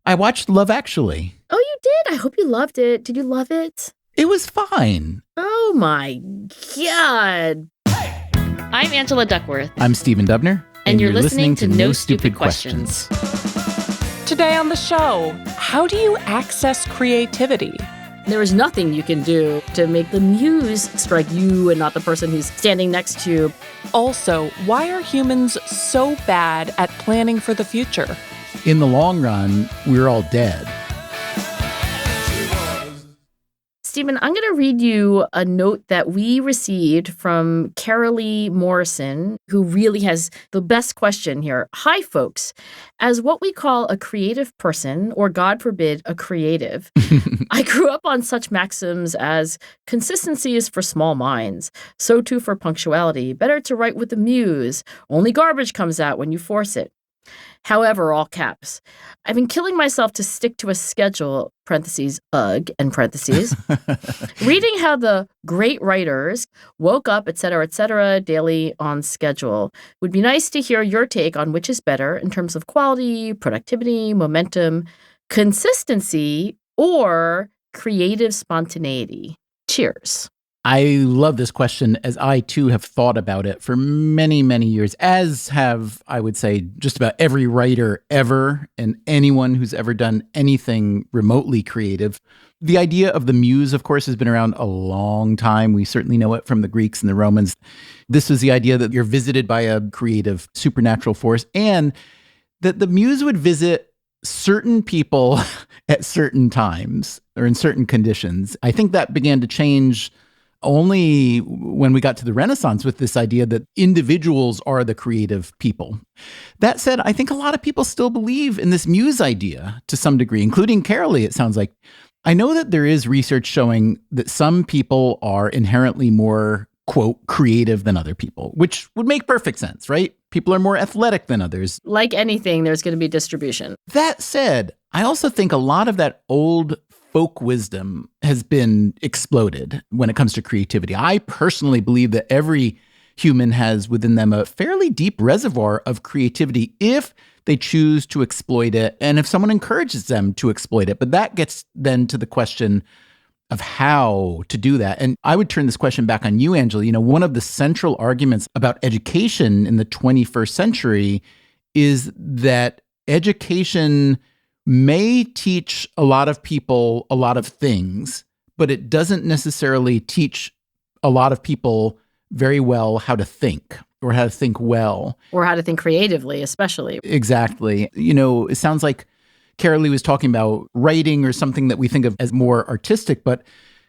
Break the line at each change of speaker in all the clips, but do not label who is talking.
I watched Love Actually.
Oh, you did? I hope you loved it. Did you love it?
It was fine.
Oh, my God. I'm Angela Duckworth.
I'm Stephen Dubner.
And you're listening to No Stupid Questions.
Today on the show, how do you access creativity?
There is nothing you can do to make the muse strike you and not the person who's standing next to you.
Also, why are humans so bad at planning for the future?
In the long run, we're all dead.
Stephen, I'm going to read you a note that we received from Carolee Morrison, who really has the best question here. Hi, folks. As what we call a creative person, or God forbid, a creative, I grew up on such maxims as consistency is for small minds, so too for punctuality, better to write with the muse, only garbage comes out when you force it. However, all caps, I've been killing myself to stick to a schedule, parentheses, ugh, and parentheses, reading how the great writers woke up, et cetera, daily on schedule. Would be nice to hear your take on which is better in terms of quality, productivity, momentum, consistency, or creative spontaneity. Cheers.
I love this question, as I too have thought about it for many, many years, as have, I would say, just about every writer ever and anyone who's ever done anything remotely creative. The idea of the muse, of course, has been around a long time. We certainly know it from the Greeks and the Romans. This was the idea that you're visited by a creative supernatural force, and that the muse would visit certain people at certain times or in certain conditions. I think that began to change only when we got to the Renaissance with this idea that individuals are the creative people. That said, I think a lot of people still believe in this muse idea to some degree, including Carolee, it sounds like. I know that there is research showing that some people are inherently more, quote, creative than other people, which would make perfect sense, right? People are more athletic than others.
Like anything, there's going to be distribution.
That said, I also think a lot of that old folk wisdom has been exploded when it comes to creativity. I personally believe that every human has within them a fairly deep reservoir of creativity if they choose to exploit it and if someone encourages them to exploit it. But that gets then to the question of how to do that. And I would turn this question back on you, Angela. You know, one of the central arguments about education in the 21st century is that education may teach a lot of people a lot of things, but it doesn't necessarily teach a lot of people very well how to think or how to think well.
Or how to think creatively, especially.
Exactly. You know, it sounds like Carolee was talking about writing or something that we think of as more artistic, but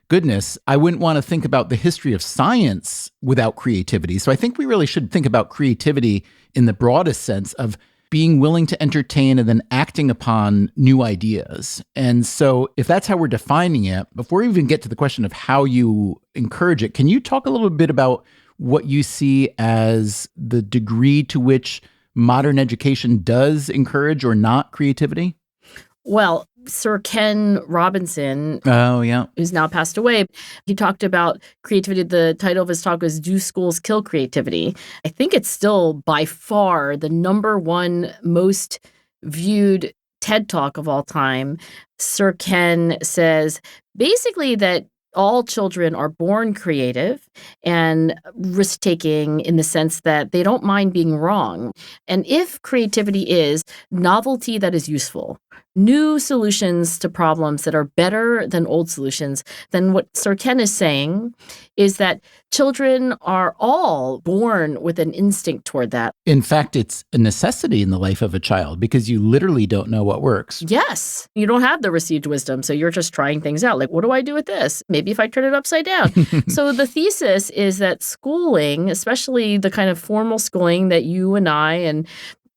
goodness, I wouldn't want to think about the history of science without creativity. So I think we really should think about creativity in the broadest sense of being willing to entertain and then acting upon new ideas. And so if that's how we're defining it, before we even get to the question of how you encourage it, can you talk a little bit about what you see as the degree to which modern education does encourage or not creativity?
Well, Sir Ken Robinson, who's now passed away, he talked about creativity. The title of his talk was "Do Schools Kill Creativity?" I think it's still by far the number one most viewed TED Talk of all time. Sir Ken says basically that all children are born creative and risk-taking in the sense that they don't mind being wrong. And if creativity is novelty that is useful, new solutions to problems that are better than old solutions, then what Sir Ken is saying is that children are all born with an instinct toward that.
In fact, it's a necessity in the life of a child because you literally don't know what works.
Yes. You don't have the received wisdom, so you're just trying things out. Like, what do I do with this? Maybe if I turn it upside down. So the thesis is that schooling, especially the kind of formal schooling that you and I and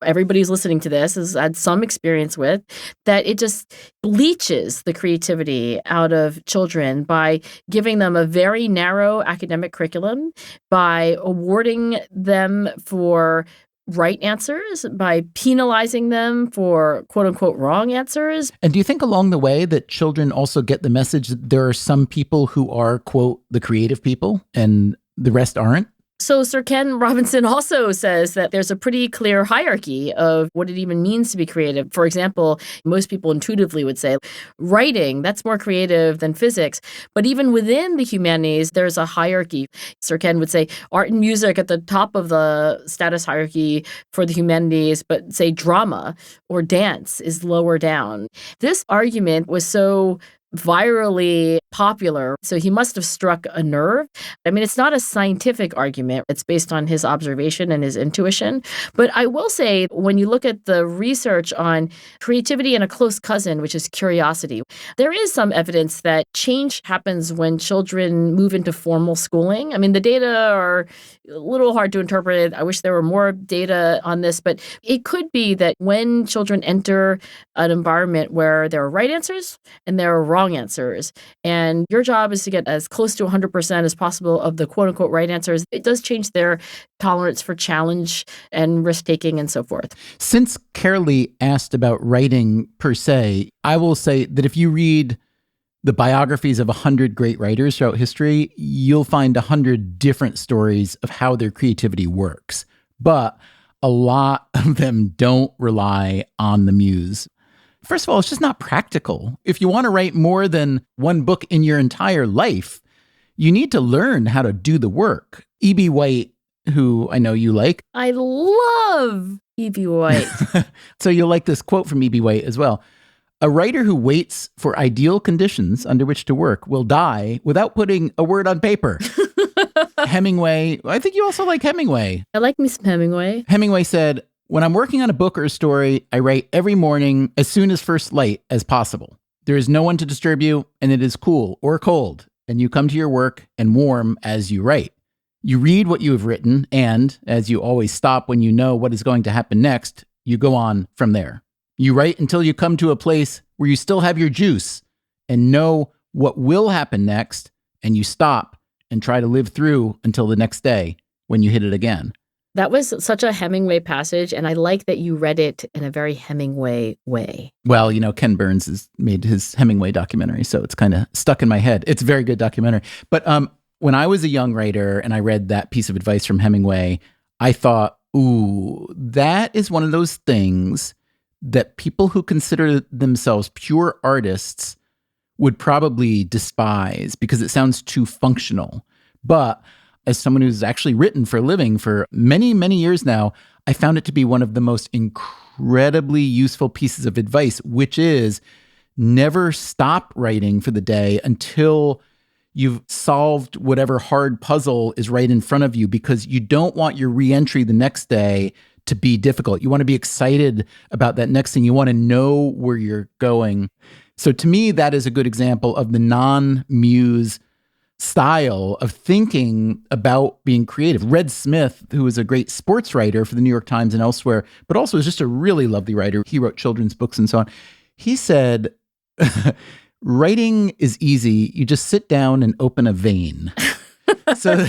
everybody who's listening to this has had some experience with, that it just bleaches the creativity out of children by giving them a very narrow academic curriculum, by awarding them for right answers, by penalizing them for quote unquote wrong answers.
And do you think along the way that children also get the message that there are some people who are, quote, the creative people and the rest aren't?
So Sir Ken Robinson also says that there's a pretty clear hierarchy of what it even means to be creative. For example, most people intuitively would say writing, that's more creative than physics. But even within the humanities, there's a hierarchy. Sir Ken would say art and music at the top of the status hierarchy for the humanities, but say drama or dance is lower down. This argument was so virally popular. So he must have struck a nerve. I mean, it's not a scientific argument. It's based on his observation and his intuition. But I will say, when you look at the research on creativity and a close cousin, which is curiosity, there is some evidence that change happens when children move into formal schooling. I mean, the data are a little hard to interpret. I wish there were more data on this, but it could be that when children enter an environment where there are right answers and there are wrong answers, and your job is to get as close to 100% as possible of the quote-unquote right answers, it does change their tolerance for challenge and risk-taking and so forth.
Since Carolee asked about writing per se, I will say that if you read the biographies of 100 great writers throughout history, you'll find 100 different stories of how their creativity works. But a lot of them don't rely on the muse. First of all, it's just not practical. If you want to write more than one book in your entire life, you need to learn how to do the work. E.B. White, who I know you like.
I love E.B. White.
So you'll like this quote from E.B. White as well. A writer who waits for ideal conditions under which to work will die without putting a word on paper. Hemingway, I think you also like Hemingway.
I like me some Hemingway.
Hemingway said, "When I'm working on a book or a story, I write every morning as soon as first light as possible. There is no one to disturb you, and it is cool or cold, and you come to your work and warm as you write. You read what you have written, and, as you always stop when you know what is going to happen next, you go on from there. You write until you come to a place where you still have your juice and know what will happen next, and you stop and try to live through until the next day when you hit it again."
That was such a Hemingway passage, and I like that you read it in a very Hemingway way.
Well, Ken Burns has made his Hemingway documentary, so it's kind of stuck in my head. It's a very good documentary. But when I was a young writer and I read that piece of advice from Hemingway, I thought, ooh, that is one of those things that people who consider themselves pure artists would probably despise because it sounds too functional. But as someone who's actually written for a living for many, many years now, I found it to be one of the most incredibly useful pieces of advice, which is never stop writing for the day until you've solved whatever hard puzzle is right in front of you, because you don't want your reentry the next day to be difficult. You want to be excited about that next thing. You want to know where you're going. So to me, that is a good example of the non-muse style of thinking about being creative. Red Smith, who is a great sports writer for the New York Times and elsewhere, but also is just a really lovely writer. He wrote children's books and so on. He said, writing is easy. You just sit down and open a vein. So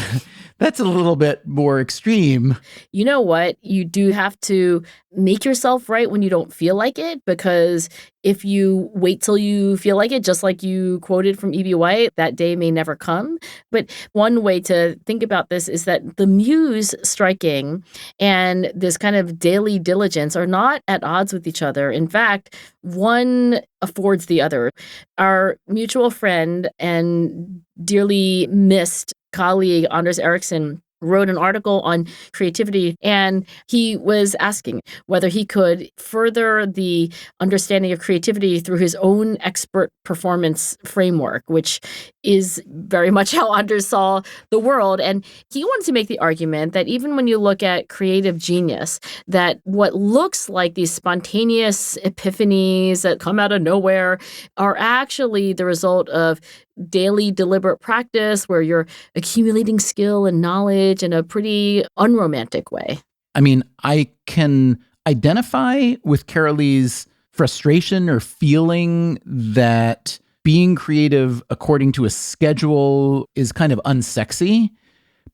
that's a little bit more extreme.
You know what? You do have to make yourself write when you don't feel like it, because if you wait till you feel like it, just like you quoted from E.B. White, that day may never come. But one way to think about this is that the muse striking and this kind of daily diligence are not at odds with each other. In fact, one affords the other. Our mutual friend and dearly missed colleague, Anders Ericsson, wrote an article on creativity, and he was asking whether he could further the understanding of creativity through his own expert performance framework, which is very much how Anders saw the world. And he wanted to make the argument that even when you look at creative genius, that what looks like these spontaneous epiphanies that come out of nowhere are actually the result of daily deliberate practice where you're accumulating skill and knowledge in a pretty unromantic way.
I mean, I can identify with Carolee's frustration or feeling that being creative according to a schedule is kind of unsexy.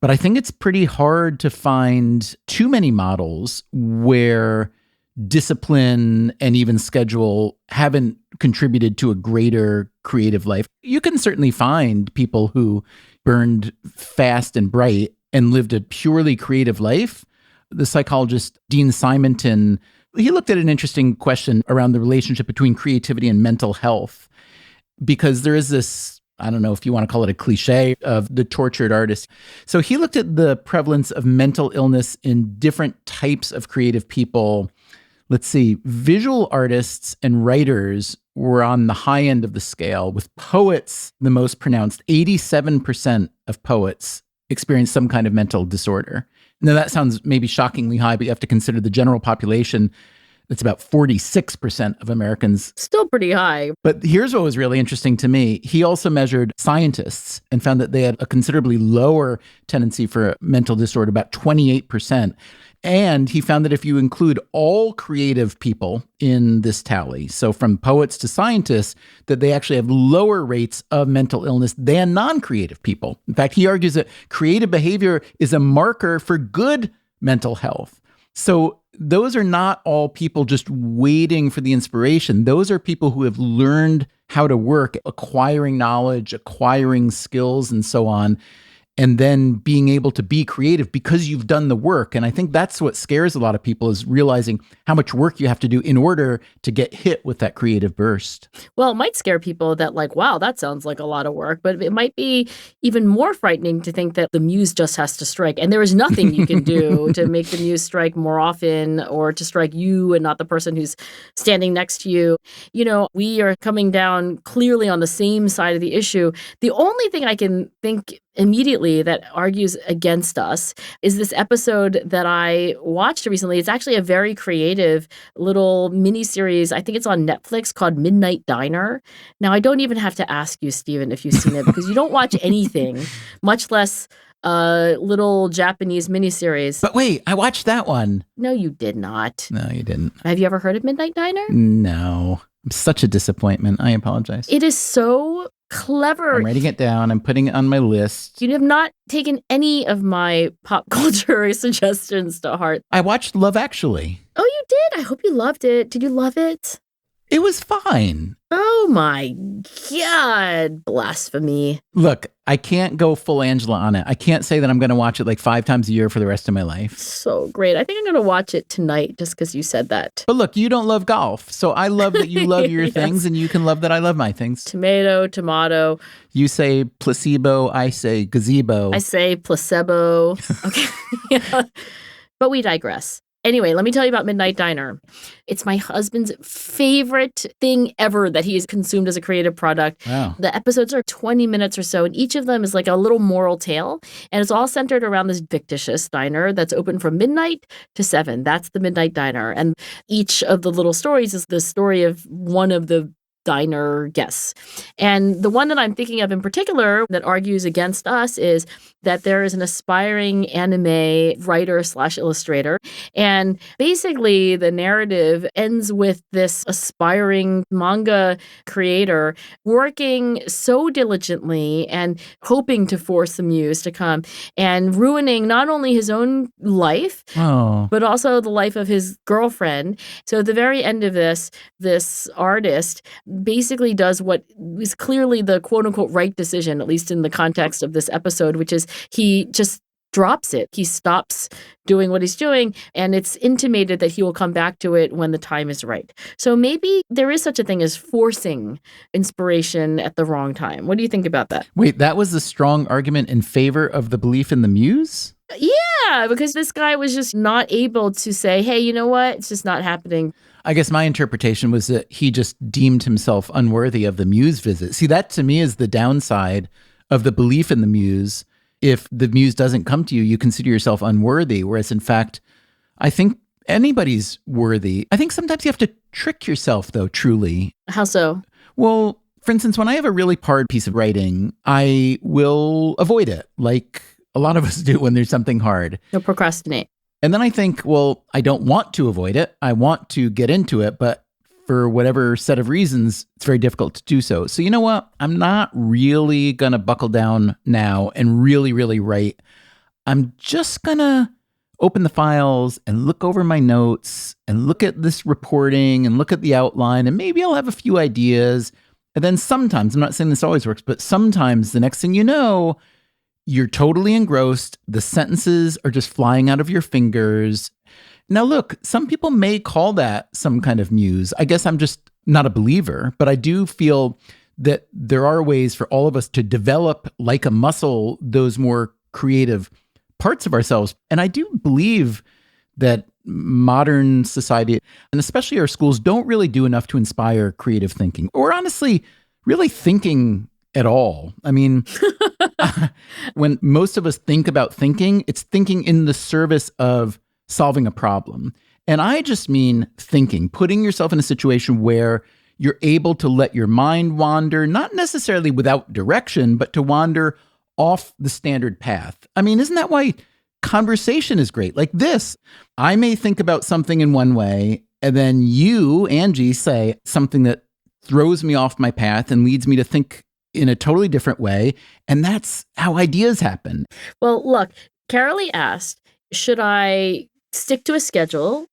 But I think it's pretty hard to find too many models where discipline and even schedule haven't contributed to a greater creative life. You can certainly find people who burned fast and bright and lived a purely creative life. The psychologist Dean Simonton, he looked at an interesting question around the relationship between creativity and mental health, because there is this, I don't know if you want to call it a cliche, of the tortured artist. So he looked at the prevalence of mental illness in different types of creative people. Let's see, visual artists and writers were on the high end of the scale, with poets the most pronounced. 87% of poets experience some kind of mental disorder. Now, that sounds maybe shockingly high, but you have to consider the general population. It's about 46% of Americans.
Still pretty high.
But here's what was really interesting to me. He also measured scientists and found that they had a considerably lower tendency for mental disorder, about 28%. And he found that if you include all creative people in this tally, so from poets to scientists, that they actually have lower rates of mental illness than non-creative people. In fact, he argues that creative behavior is a marker for good mental health. So those are not all people just waiting for the inspiration. Those are people who have learned how to work, acquiring knowledge, acquiring skills, and so on, and then being able to be creative because you've done the work. And I think that's what scares a lot of people, is realizing how much work you have to do in order to get hit with that creative burst.
Well, it might scare people that like, wow, that sounds like a lot of work, but it might be even more frightening to think that the muse just has to strike. And there is nothing you can do to make the muse strike more often, or to strike you and not the person who's standing next to you. You know, we are coming down clearly on the same side of the issue. The only thing I can think immediately that argues against us is this episode that I watched recently. It's actually a very creative little miniseries. I think it's on Netflix, called Midnight Diner. Now, I don't even have to ask you, Stephen, if you've seen it, because you don't watch anything, much less a little Japanese miniseries.
But wait, I watched that one.
No, you did not.
No, you didn't.
Have you ever heard of Midnight Diner?
No. I'm such a disappointment. I apologize.
It is so clever.
I'm writing it down. I'm putting it on my list.
You have not taken any of my pop culture suggestions to heart.
I watched Love Actually.
Oh, you did? I hope you loved it. Did you love it?
It was fine.
Oh my God. Blasphemy.
Look, I can't go full Angela on it. I can't say that I'm going to watch it like 5 times a year for the rest of my life.
So great. I think I'm going to watch it tonight just because you said that.
But look, you don't love golf. So I love that you love your
Yes.
things, and you can love that I love my things.
Tomato.
You say placebo, I say gazebo.
I say placebo. Okay. Yeah. But we digress. Anyway, let me tell you about Midnight Diner. It's my husband's favorite thing ever that he has consumed as a creative product.
Wow.
The episodes are 20 minutes or so, and each of them is like a little moral tale. And it's all centered around this fictitious diner that's open from midnight to 7. That's the Midnight Diner. And each of the little stories is the story of one of the diner guests. And the one that I'm thinking of in particular that argues against us is that there is an aspiring anime writer / illustrator. And basically the narrative ends with this aspiring manga creator working so diligently and hoping to force the muse to come, and ruining not only his own life, but also the life of his girlfriend. So at the very end of this artist basically does what is clearly the quote unquote right decision, at least in the context of this episode, which is he just drops it. He stops doing what he's doing, and it's intimated that he will come back to it when the time is right. So maybe there is such a thing as forcing inspiration at the wrong time. What do you think about that?
Wait, that was a strong argument in favor of the belief in the muse?
Yeah, because this guy was just not able to say, hey, you know what? It's just not happening.
I guess my interpretation was that he just deemed himself unworthy of the muse visit. See, that to me is the downside of the belief in the muse. If the muse doesn't come to you, you consider yourself unworthy. Whereas in fact, I think anybody's worthy. I think sometimes you have to trick yourself though, truly.
How so?
Well, for instance, when I have a really hard piece of writing, I will avoid it, like a lot of us do when there's something hard.
You'll procrastinate.
And then I think, well, I don't want to avoid it. I want to get into it, but for whatever set of reasons, it's very difficult to do so. So you know what? I'm not really going to buckle down now and really, really write. I'm just going to open the files and look over my notes and look at this reporting and look at the outline, and maybe I'll have a few ideas. And then sometimes, I'm not saying this always works, but sometimes the next thing you know, you're totally engrossed. The sentences are just flying out of your fingers. Now, look, some people may call that some kind of muse. I guess I'm just not a believer, but I do feel that there are ways for all of us to develop, like a muscle, those more creative parts of ourselves. And I do believe that modern society, and especially our schools, don't really do enough to inspire creative thinking, or honestly, really thinking at all. I mean, when most of us think about thinking, it's thinking in the service of solving a problem. And I just mean thinking, putting yourself in a situation where you're able to let your mind wander, not necessarily without direction, but to wander off the standard path. I mean, isn't that why conversation is great? Like this, I may think about something in one way, and then you, Angie, say something that throws me off my path and leads me to think in a totally different way. And that's how ideas happen.
Well, look, Carolee asked, should I stick to a schedule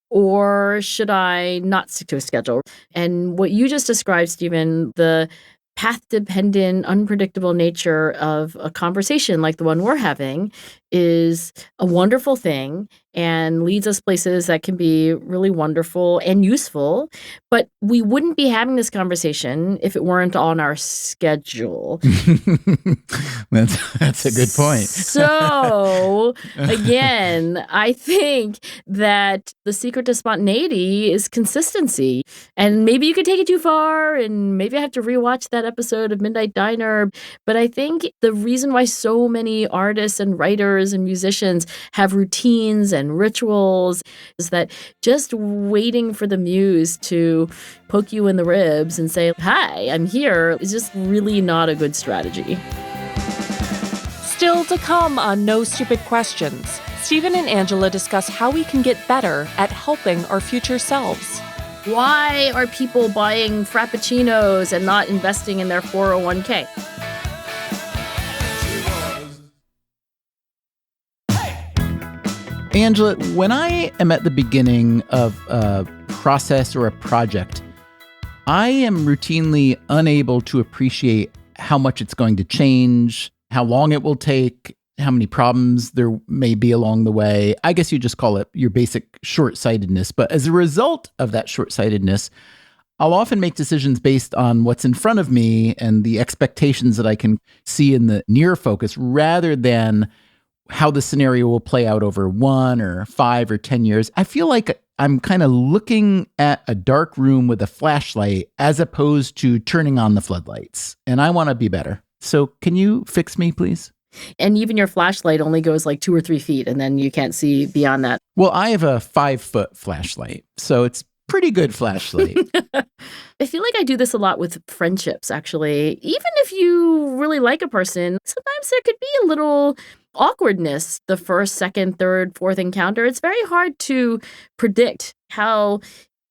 or should I not stick to a schedule? And what you just described, Stephen, the path-dependent, unpredictable nature of a conversation like the one we're having is a wonderful thing and leads us places that can be really wonderful and useful. But we wouldn't be having this conversation if it weren't on our schedule.
That's a good point.
So, again, I think that the secret to spontaneity is consistency. And maybe you could take it too far, and maybe I have to rewatch that episode of Midnight Diner. But I think the reason why so many artists and writers and musicians have routines and rituals is that just waiting for the muse to poke you in the ribs and say, "Hi, I'm here," is just really not a good strategy.
Still to come on No Stupid Questions, Stephen and Angela discuss how we can get better at helping our future selves.
Why are people buying Frappuccinos and not investing in their 401k?
Angela, when I am at the beginning of a process or a project, I am routinely unable to appreciate how much it's going to change, how long it will take, how many problems there may be along the way. I guess you just call it your basic short-sightedness. But as a result of that short-sightedness, I'll often make decisions based on what's in front of me and the expectations that I can see in the near focus, rather than how the scenario will play out over 1 or 5 or 10 years. I feel like I'm kind of looking at a dark room with a flashlight as opposed to turning on the floodlights. And I want to be better. So can you fix me, please?
And even your flashlight only goes like 2 or 3 feet, and then you can't see beyond that.
Well, I have a 5-foot flashlight, so it's pretty good flashlight.
I feel like I do this a lot with friendships, actually. Even if you really like a person, sometimes there could be a little awkwardness the first, second, third, fourth encounter. It's very hard to predict how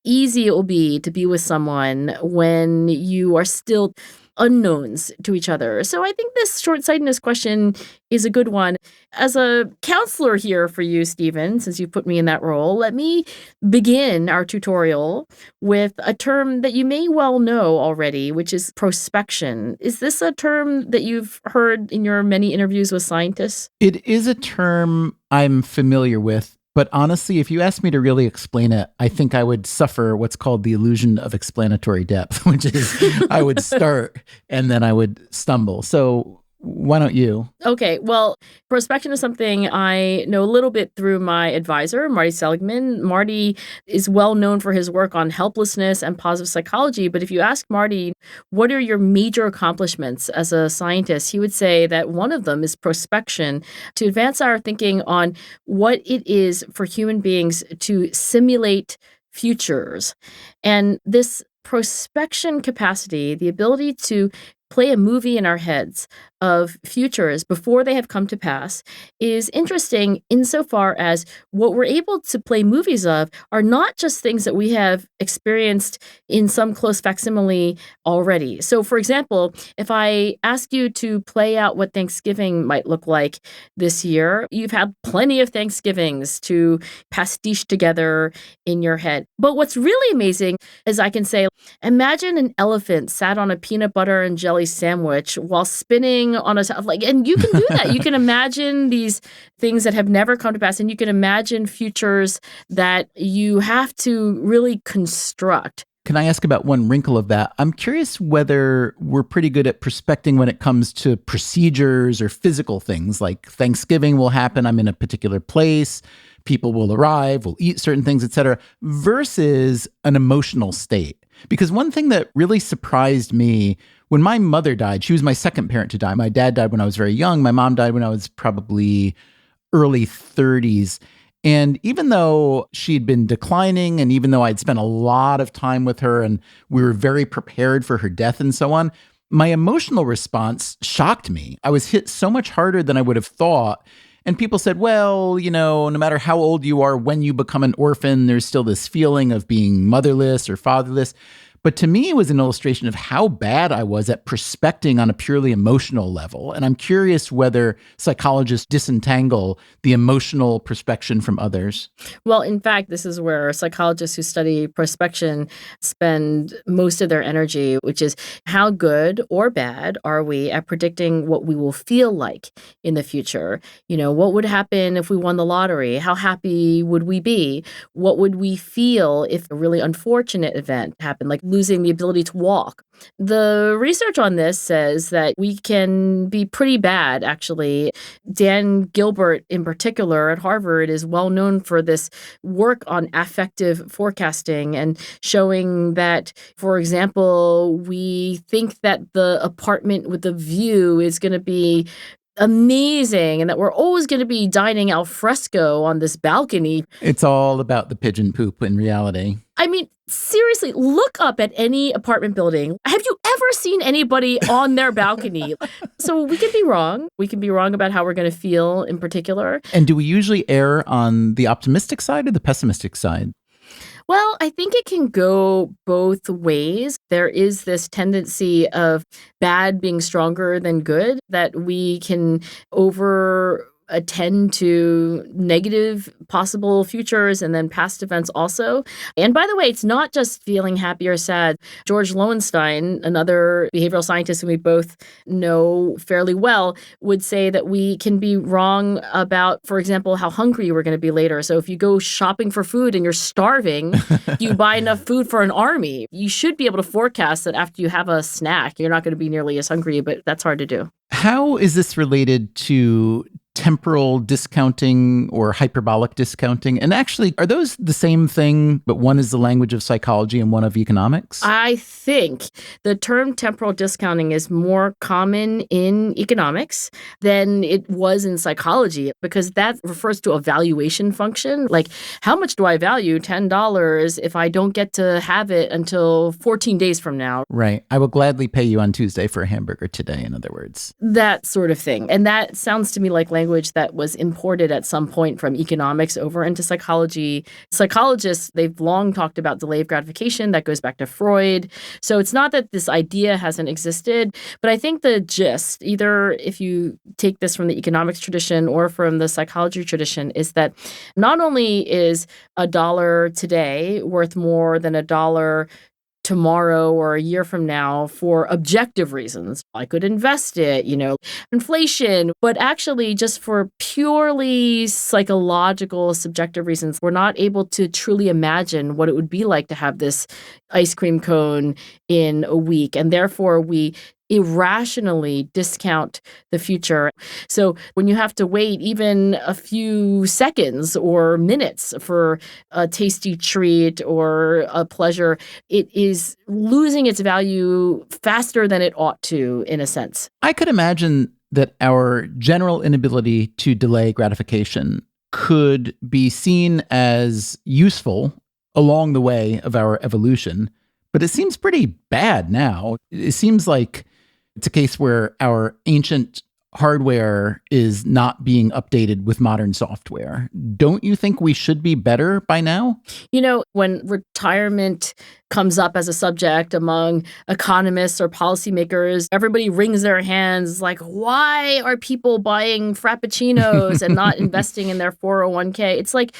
easy it will be to be with someone when you are still unknowns to each other. So I think this short-sightedness question is a good one. As a counselor here for you, Stephen, since you put me in that role, let me begin our tutorial with a term that you may well know already, which is prospection. Is this a term that you've heard in your many interviews with scientists?
It is a term I'm familiar with. But honestly, if you asked me to really explain it, I think I would suffer what's called the illusion of explanatory depth, which is I would start and then I would stumble. So why don't you?
Okay, well, prospection is something I know a little bit through my advisor, Marty Seligman. Marty is well known for his work on helplessness and positive psychology. But if you ask Marty, what are your major accomplishments as a scientist, he would say that one of them is prospection, to advance our thinking on what it is for human beings to simulate futures. And this prospection capacity, the ability to play a movie in our heads of futures before they have come to pass, is interesting insofar as what we're able to play movies of are not just things that we have experienced in some close facsimile already. So, for example, if I ask you to play out what Thanksgiving might look like this year, you've had plenty of Thanksgivings to pastiche together in your head. But what's really amazing is I can say, imagine an elephant sat on a peanut butter and jelly deli sandwich while spinning on a and you can do that. You can imagine these things that have never come to pass, and you can imagine futures that you have to really construct.
Can I ask about one wrinkle of that? I'm curious whether we're pretty good at prospecting when it comes to procedures or physical things, like Thanksgiving will happen, I'm in a particular place, people will arrive, we'll eat certain things, etc., versus an emotional state. Because one thing that really surprised me, when my mother died, she was my second parent to die. My dad died when I was very young. My mom died when I was probably early 30s. And even though she'd been declining, and even though I'd spent a lot of time with her and we were very prepared for her death and so on, my emotional response shocked me. I was hit so much harder than I would have thought. And people said, well, no matter how old you are, when you become an orphan, there's still this feeling of being motherless or fatherless. But to me, it was an illustration of how bad I was at prospecting on a purely emotional level. And I'm curious whether psychologists disentangle the emotional prospection from others.
Well, in fact, this is where psychologists who study prospection spend most of their energy, which is how good or bad are we at predicting what we will feel like in the future? What would happen if we won the lottery? How happy would we be? What would we feel if a really unfortunate event happened, like losing the ability to walk? The research on this says that we can be pretty bad, actually. Dan Gilbert, in particular, at Harvard, is well known for this work on affective forecasting and showing that, for example, we think that the apartment with the view is going to be amazing and that we're always going to be dining al fresco on this balcony.
It's all about the pigeon poop in reality.
I mean, seriously, look up at any apartment building. Have you ever seen anybody on their balcony? So we can be wrong. We can be wrong about how we're going to feel in particular.
And do we usually err on the optimistic side or the pessimistic side?
Well, I think it can go both ways. There is this tendency of bad being stronger than good, that we can attend to negative possible futures and then past events also. And by the way, it's not just feeling happy or sad. George Lowenstein, another behavioral scientist who we both know fairly well, would say that we can be wrong about, for example, how hungry we're going to be later. So if you go shopping for food and you're starving, you buy enough food for an army. You should be able to forecast that after you have a snack, you're not going to be nearly as hungry, but that's hard to do.
How is this related to temporal discounting or hyperbolic discounting? And actually, are those the same thing, but one is the language of psychology and one of economics?
I think the term temporal discounting is more common in economics than it was in psychology, because that refers to a valuation function. Like, how much do I value $10 if I don't get to have it until 14 days from now?
Right. I will gladly pay you on Tuesday for a hamburger today, in other words.
That sort of thing. And that sounds to me like language that was imported at some point from economics over into psychology. Psychologists, they've long talked about delayed gratification. That goes back to Freud. So it's not that this idea hasn't existed, but I think the gist, either if you take this from the economics tradition or from the psychology tradition, is that not only is $1 today worth more than $1 tomorrow or a year from now for objective reasons. I could invest it, inflation, but actually just for purely psychological, subjective reasons, we're not able to truly imagine what it would be like to have this ice cream cone in a week. And therefore, we irrationally discount the future. So when you have to wait even a few seconds or minutes for a tasty treat or a pleasure, it is losing its value faster than it ought to, in a sense.
I could imagine that our general inability to delay gratification could be seen as useful along the way of our evolution, but it seems pretty bad now. It seems like it's a case where our ancient hardware is not being updated with modern software. Don't you think we should be better by now?
When retirement comes up as a subject among economists or policymakers, everybody wrings their hands like, why are people buying Frappuccinos and not investing in their 401k? It's like,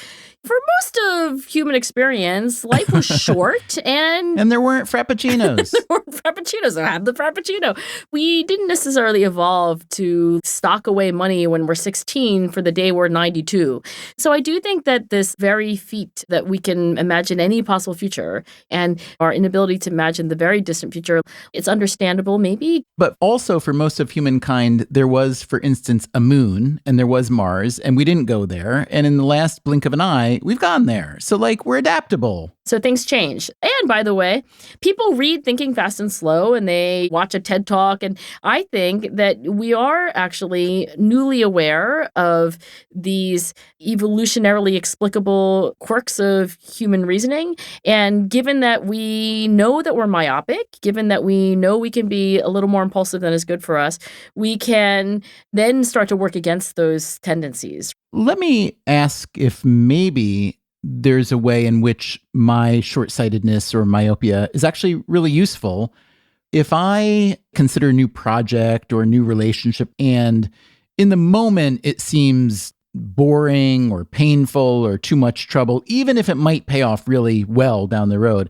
for most of human experience, life was short
and there weren't Frappuccinos.
There weren't Frappuccinos. I have the Frappuccino. We didn't necessarily evolve to stock away money when we're 16 for the day we're 92. So I do think that this very feat that we can imagine any possible future and our inability to imagine the very distant future, it's understandable maybe.
But also for most of humankind, there was, for instance, a moon and there was Mars, and we didn't go there. And in the last blink of an eye, we've gone there. So we're adaptable.
So things change. And by the way, people read Thinking Fast and Slow and they watch a TED Talk. And I think that we are actually newly aware of these evolutionarily explicable quirks of human reasoning. And given that we know that we're myopic, given that we know we can be a little more impulsive than is good for us, we can then start to work against those tendencies.
Let me ask if maybe there's a way in which my short-sightedness or myopia is actually really useful. If I consider a new project or a new relationship, and in the moment it seems boring or painful or too much trouble, even if it might pay off really well down the road.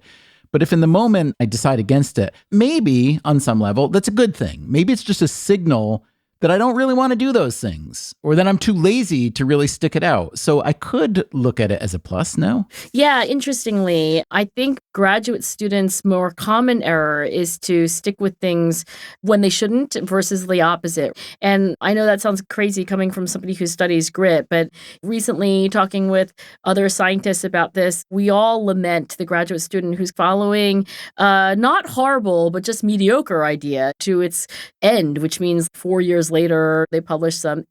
But if in the moment I decide against it, maybe on some level, that's a good thing. Maybe it's just a signal that I don't really want to do those things, or that I'm too lazy to really stick it out. So I could look at it as a plus, no?
Yeah, interestingly, I think graduate students' more common error is to stick with things when they shouldn't versus the opposite. And I know that sounds crazy coming from somebody who studies grit, but recently talking with other scientists about this, we all lament the graduate student who's following not horrible, but just mediocre idea to its end, which means 4 years later, they published some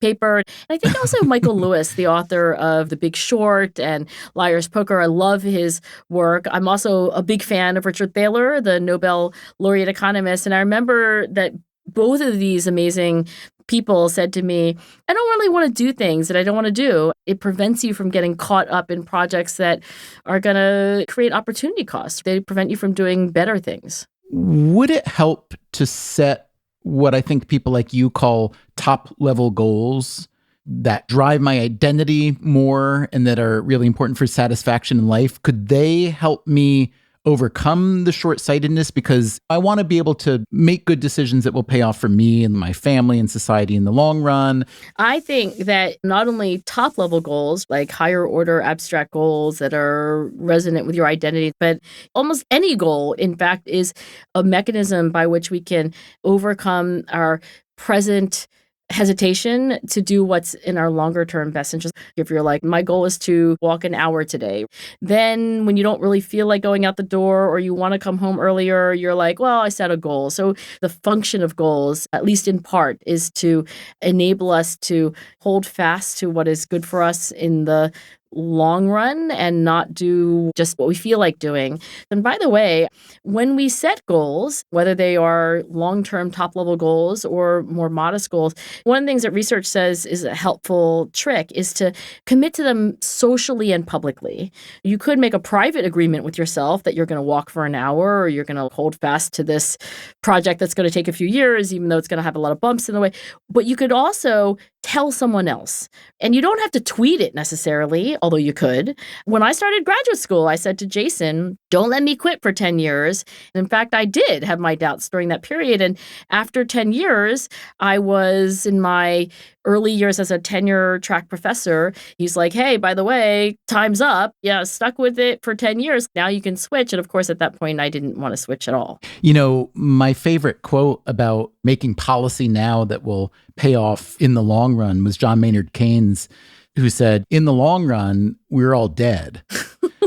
paper. And I think also Michael Lewis, the author of The Big Short and Liar's Poker, I love his work. I'm also a big fan of Richard Thaler, the Nobel laureate economist. And I remember that both of these amazing people said to me, I don't really want to do things that I don't want to do. It prevents you from getting caught up in projects that are going to create opportunity costs. They prevent you from doing better things.
Would it help to set what I think people like you call top-level goals that drive my identity more and that are really important for satisfaction in life? Could they help me overcome the short-sightedness? Because I want to be able to make good decisions that will pay off for me and my family and society in the long run.
I think that not only top-level goals, like higher-order abstract goals that are resonant with your identity, but almost any goal, in fact, is a mechanism by which we can overcome our present hesitation to do what's in our longer term best interest. If you're like, my goal is to walk an hour today, then when you don't really feel like going out the door or you want to come home earlier, you're like, well, I set a goal. So the function of goals, at least in part, is to enable us to hold fast to what is good for us in the long run and not do just what we feel like doing. And by the way, when we set goals, whether they are long-term top-level goals or more modest goals, one of the things that research says is a helpful trick is to commit to them socially and publicly. You could make a private agreement with yourself that you're going to walk for an hour or you're going to hold fast to this project that's going to take a few years, even though it's going to have a lot of bumps in the way. But you could also tell someone else. And you don't have to tweet it necessarily, although you could. When I started graduate school, I said to Jason, don't let me quit for 10 years. And in fact, I did have my doubts during that period. And after 10 years, I was in my early years as a tenure track professor. He's like, hey, by the way, time's up. Yeah, stuck with it for 10 years. Now you can switch. And of course, at that point, I didn't want to switch at all.
You know, my favorite quote about making policy now that will pay off in the long run was John Maynard Keynes, who said, in the long run, we're all dead.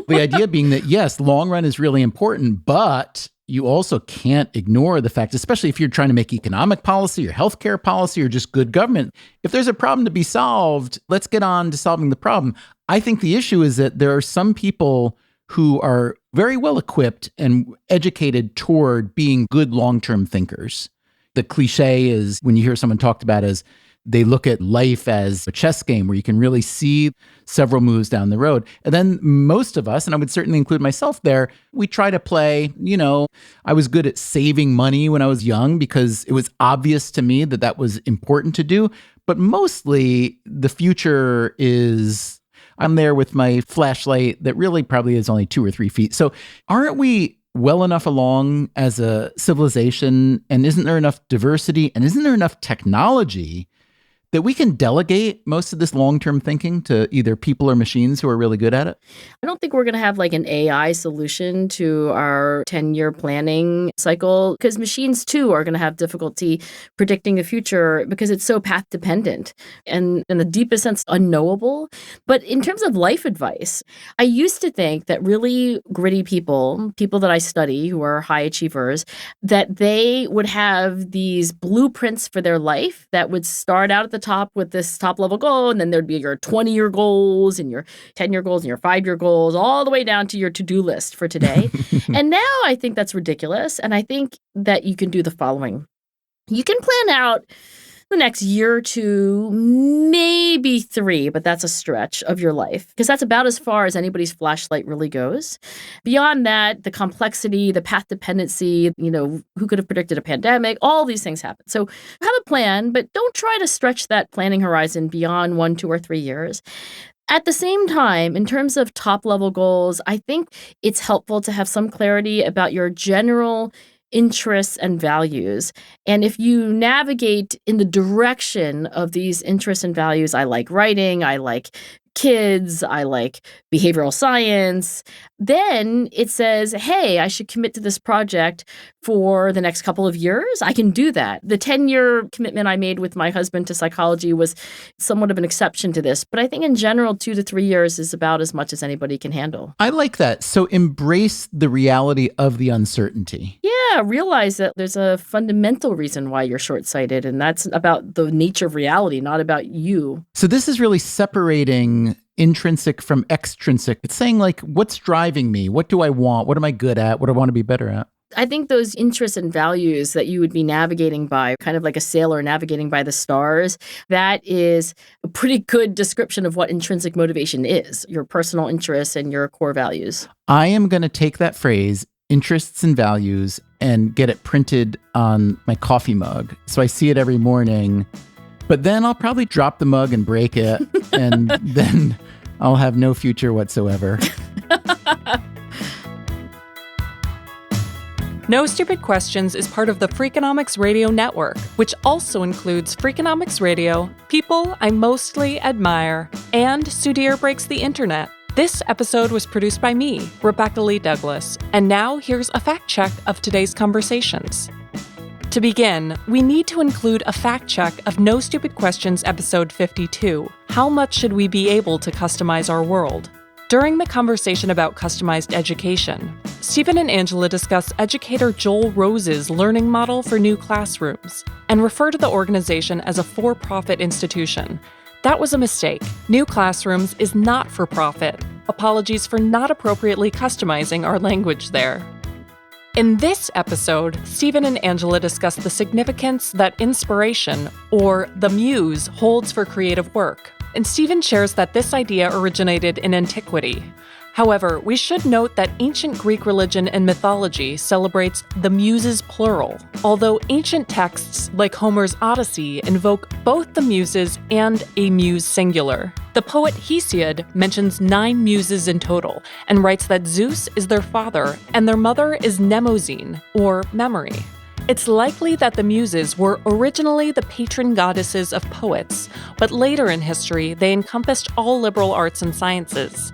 The idea being that, yes, long run is really important, but you also can't ignore the fact, especially if you're trying to make economic policy or healthcare policy or just good government, if there's a problem to be solved, let's get on to solving the problem. I think the issue is that there are some people who are very well equipped and educated toward being good long-term thinkers. The cliche is when you hear someone talked about as They look at life as a chess game where you can really see several moves down the road. And then most of us, and I would certainly include myself there, we try to play, I was good at saving money when I was young because it was obvious to me that that was important to do. But mostly the future is I'm there with my flashlight that really probably is only 2 or 3 feet. So aren't we well enough along as a civilization? And isn't there enough diversity? And isn't there enough technology that we can delegate most of this long-term thinking to either people or machines who are really good at it?
I don't think we're going to have like an AI solution to our 10-year planning cycle, because machines too are going to have difficulty predicting the future because it's so path dependent and in the deepest sense unknowable. But in terms of life advice, I used to think that really gritty people that I study who are high achievers, that they would have these blueprints for their life that would start out at the top with this top level goal, and then there'd be your 20-year goals and your 10-year goals and your 5-year goals, all the way down to your to-do list for today. And now I think that's ridiculous. And I think that you can do the following. You can plan out the next year or 2, maybe 3, but that's a stretch of your life, because that's about as far as anybody's flashlight really goes. Beyond that, the complexity, the path dependency, who could have predicted a pandemic, all these things happen. So have a plan, but don't try to stretch that planning horizon beyond 1, 2, or 3 years. At the same time, in terms of top-level goals, I think it's helpful to have some clarity about your general interests and values. And if you navigate in the direction of these interests and values, I like writing, I like kids, I like behavioral science, then it says, hey, I should commit to this project for the next couple of years. I can do that. The 10-year commitment I made with my husband to psychology was somewhat of an exception to this. But I think in general, 2 to 3 years is about as much as anybody can handle.
I like that. So embrace the reality of the uncertainty.
Yeah, realize that there's a fundamental reason why you're short-sighted, and that's about the nature of reality, not about you.
So this is really separating intrinsic from extrinsic. It's saying like, what's driving me? What do I want? What am I good at? What do I want to be better at?
I think those interests and values that you would be navigating by, kind of like a sailor navigating by the stars, that is a pretty good description of what intrinsic motivation is, your personal interests and your core values.
I am going to take that phrase, interests and values, and get it printed on my coffee mug. So I see it every morning. But then I'll probably drop the mug and break it, and then I'll have no future whatsoever.
No Stupid Questions is part of the Freakonomics Radio Network, which also includes Freakonomics Radio, People I Mostly Admire, and Sudhir Breaks the Internet. This episode was produced by me, Rebecca Lee Douglas, and now here's a fact check of today's conversations. To begin, we need to include a fact check of No Stupid Questions episode 52, How Much Should We Be Able to Customize Our World? During the conversation about customized education, Stephen and Angela discuss educator Joel Rose's learning model for new classrooms and refer to the organization as a for-profit institution. That was a mistake. New Classrooms is not for profit. Apologies for not appropriately customizing our language there. In this episode, Stephen and Angela discuss the significance that inspiration, or the Muse, holds for creative work. And Stephen shares that this idea originated in antiquity. However, we should note that ancient Greek religion and mythology celebrates the Muses plural, although ancient texts like Homer's Odyssey invoke both the Muses and a muse singular. The poet Hesiod mentions 9 muses in total and writes that Zeus is their father and their mother is Mnemosyne, or memory. It's likely that the Muses were originally the patron goddesses of poets, but later in history they encompassed all liberal arts and sciences.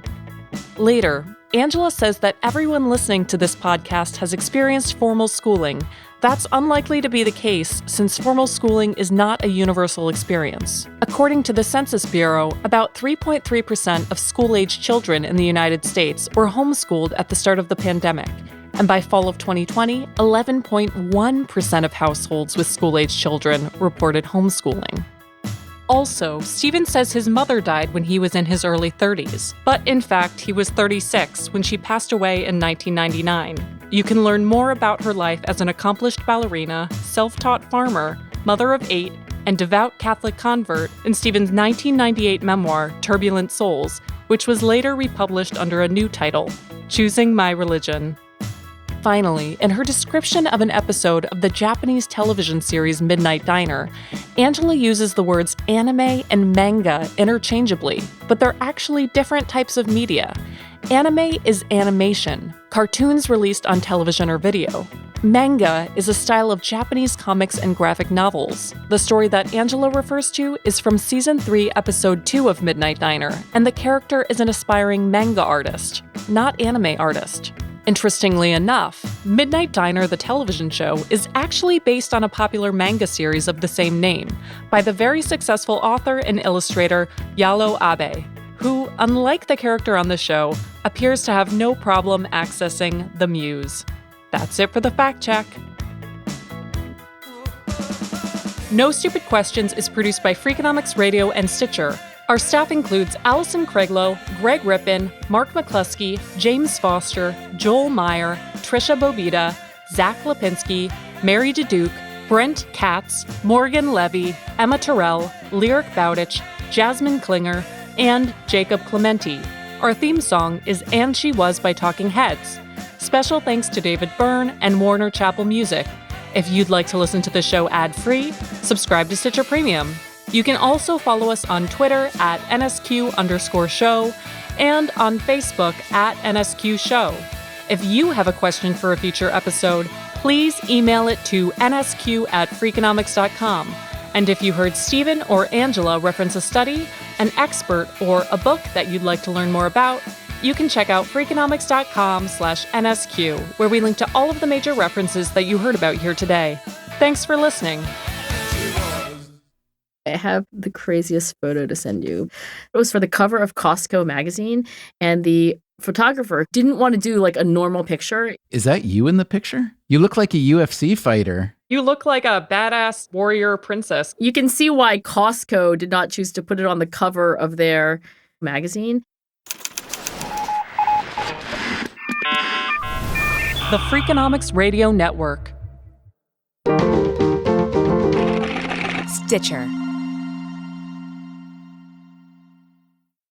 Later, Angela says that everyone listening to this podcast has experienced formal schooling. That's unlikely to be the case since formal schooling is not a universal experience. According to the Census Bureau, about 3.3% of school-aged children in the United States were homeschooled at the start of the pandemic. And by fall of 2020, 11.1% of households with school-aged children reported homeschooling. Also, Stephen says his mother died when he was in his early 30s, but in fact, he was 36 when she passed away in 1999. You can learn more about her life as an accomplished ballerina, self-taught farmer, mother of 8, and devout Catholic convert in Stephen's 1998 memoir, Turbulent Souls, which was later republished under a new title, Choosing My Religion. Finally, in her description of an episode of the Japanese television series Midnight Diner, Angela uses the words anime and manga interchangeably, but they're actually different types of media. Anime is animation, cartoons released on television or video. Manga is a style of Japanese comics and graphic novels. The story that Angela refers to is from Season 3, Episode 2 of Midnight Diner, and the character is an aspiring manga artist, not anime artist. Interestingly enough, Midnight Diner, the television show, is actually based on a popular manga series of the same name by the very successful author and illustrator Yalo Abe, who, unlike the character on the show, appears to have no problem accessing the Muse. That's it for the fact check. No Stupid Questions is produced by Freakonomics Radio and Stitcher. Our staff includes Allison Craiglow, Greg Rippin, Mark McCluskey, James Foster, Joel Meyer, Trisha Bobita, Zach Lipinski, Mary DeDuke, Brent Katz, Morgan Levy, Emma Terrell, Lyric Bowditch, Jasmine Klinger, and Jacob Clementi. Our theme song is And She Was by Talking Heads. Special thanks to David Byrne and Warner Chappell Music. If you'd like to listen to the show ad-free, subscribe to Stitcher Premium. You can also follow us on Twitter at NSQ_show and on Facebook at NSQ Show. If you have a question for a future episode, please email it to nsq@freakonomics.com. And if you heard Stephen or Angela reference a study, an expert, or a book that you'd like to learn more about, you can check out freakonomics.com/NSQ, where we link to all of the major references that you heard about here today. Thanks for listening.
I have the craziest photo to send you. It was for the cover of Costco magazine, and the photographer didn't want to do like a normal picture.
Is that you in the picture? You look like a UFC fighter.
You look like a badass warrior princess.
You can see why Costco did not choose to put it on the cover of their magazine.
The Freakonomics Radio Network.
Stitcher.